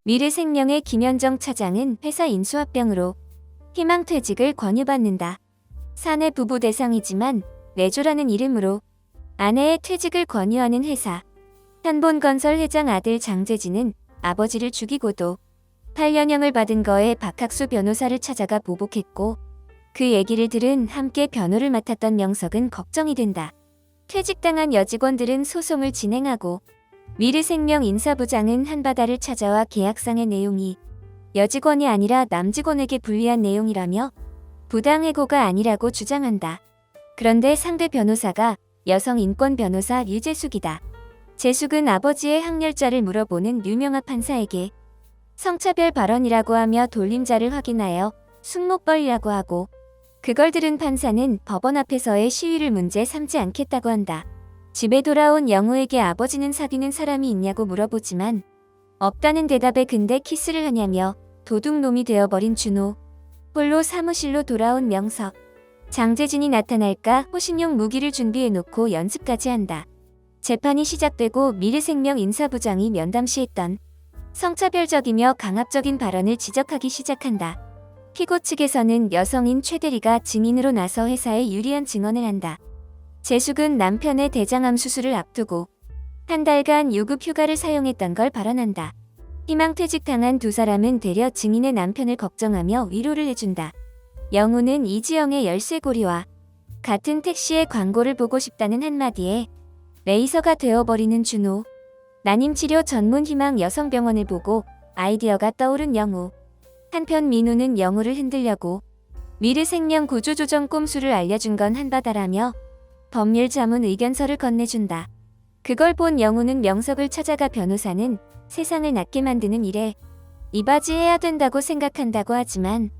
미래생명의 김현정 차장은 회사 인수합병으로 희망퇴직을 권유받는다. 사내 부부 대상이지만 내조라는 이름으로 아내의 퇴직을 권유하는 회사. 현본건설 회장 아들 장재진은 아버지를 죽이고도 8년형을 받은 거에 박학수 변호사를 찾아가 보복했고, 그 얘기를 들은 함께 변호를 맡았던 명석은 걱정이 된다. 퇴직당한 여직원들은 소송을 진행하고, 미래생명 인사부장은 한바다를 찾아와 계약상의 내용이 여직원이 아니라 남직원에게 불리한 내용이라며 부당해고가 아니라고 주장한다. 그런데 상대 변호사가 여성 인권 변호사 류재숙이다. 재숙은 아버지의 학렬자를 물어보는 유명한 판사에게 성차별 발언이라고 하며 돌림자를 확인하여 숙목벌이라고 하고, 그걸 들은 판사는 법원 앞에서의 시위를 문제 삼지 않겠다고 한다. 집에 돌아온 영우에게 아버지는 사귀는 사람이 있냐고 물어보지만 없다는 대답에 근데 키스를 하냐며 도둑놈이 되어버린 준호. 홀로 사무실로 돌아온 명석. 장재진이 나타날까 호신용 무기를 준비해놓고 연습까지 한다. 재판이 시작되고 미래생명 인사부장이 면담시했던 성차별적이며 강압적인 발언을 지적하기 시작한다. 피고 측에서는 여성인 최 대리가 증인으로 나서 회사에 유리한 증언을 한다. 재숙은 남편의 대장암 수술을 앞두고 한 달간 유급 휴가를 사용했던 걸 발언한다. 희망퇴직당한 두 사람은 되려 증인의 남편을 걱정하며 위로를 해준다. 영우는 이지영의 열쇠고리와 같은 택시의 광고를 보고 싶다는 한마디에 레이서가 되어버리는 준호. 난임치료 전문 희망 여성병원을 보고 아이디어가 떠오른 영우. 한편 민우는 영우를 흔들려고 미래생명 구조조정 꼼수를 알려준 건 한바다라며 법률 자문 의견서를 건네준다. 그걸 본 영우는 명석을 찾아가 변호사는 세상을 낫게 만드는 일에 이바지해야 된다고 생각한다고 하지만,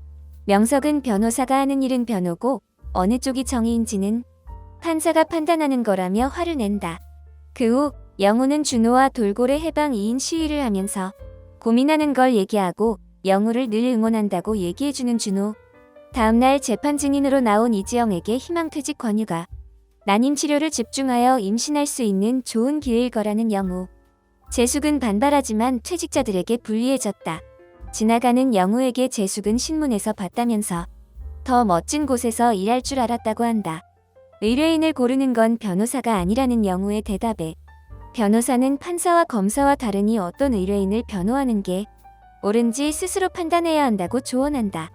명석은 변호사가 하는 일은 변호고 어느 쪽이 정의인지는 판사가 판단하는 거라며 화를 낸다. 그 후 영우는 준호와 돌고래 해방 2인 시위를 하면서 고민하는 걸 얘기하고 영우를 늘 응원한다고 얘기해주는 준호. 다음날 재판 증인으로 나온 이지영에게 희망퇴직 권유가 난임치료를 집중하여 임신할 수 있는 좋은 기회일 거라는 영우. 재숙은 반발하지만 퇴직자들에게 불리해졌다. 지나가는 영우에게 재숙은 신문에서 봤다면서 더 멋진 곳에서 일할 줄 알았다고 한다. 의뢰인을 고르는 건 변호사가 아니라는 영우의 대답에 변호사는 판사와 검사와 다르니 어떤 의뢰인을 변호하는 게 옳은지 스스로 판단해야 한다고 조언한다.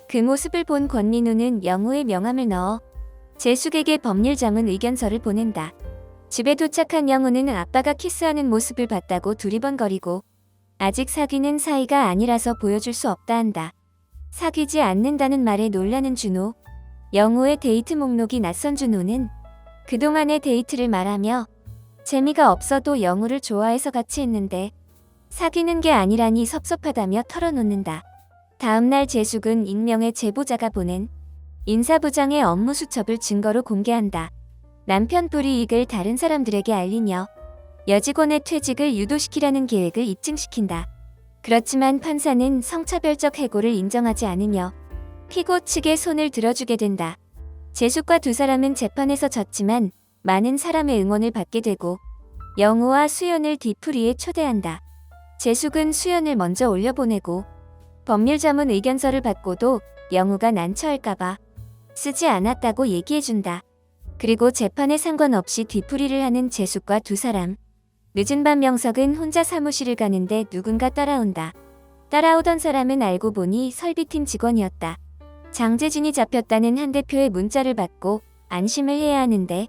그 모습을 본 권민우는 영우의 명함을 넣어 재숙에게 법률 자문 의견서를 보낸다. 집에 도착한 영우는 아빠가 키스하는 모습을 봤다고 두리번거리고 아직 사귀는 사이가 아니라서 보여줄 수 없다 한다. 사귀지 않는다는 말에 놀라는 준호. 영우의 데이트 목록이 낯선 준호는 그동안의 데이트를 말하며 재미가 없어도 영우를 좋아해서 같이 했는데 사귀는 게 아니라니 섭섭하다며 털어놓는다. 다음날 재숙은 익명의 제보자가 보낸 인사부장의 업무 수첩을 증거로 공개한다. 남편 불이익을 다른 사람들에게 알리며 여직원의 퇴직을 유도시키라는 계획을 입증시킨다. 그렇지만 판사는 성차별적 해고를 인정하지 않으며 피고 측의 손을 들어주게 된다. 재숙과 두 사람은 재판에서 졌지만 많은 사람의 응원을 받게 되고 영우와 수연을 뒤풀이에 초대한다. 재숙은 수연을 먼저 올려보내고 법률자문 의견서를 받고도 영우가 난처할까봐 쓰지 않았다고 얘기해준다. 그리고 재판에 상관없이 뒤풀이를 하는 재숙과 두 사람. 늦은 밤 명석은 혼자 사무실을 가는데 누군가 따라온다. 따라오던 사람은 알고 보니 설비팀 직원이었다. 장재진이 잡혔다는 한 대표의 문자를 받고 안심을 해야 하는데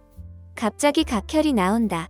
갑자기 각혈이 나온다.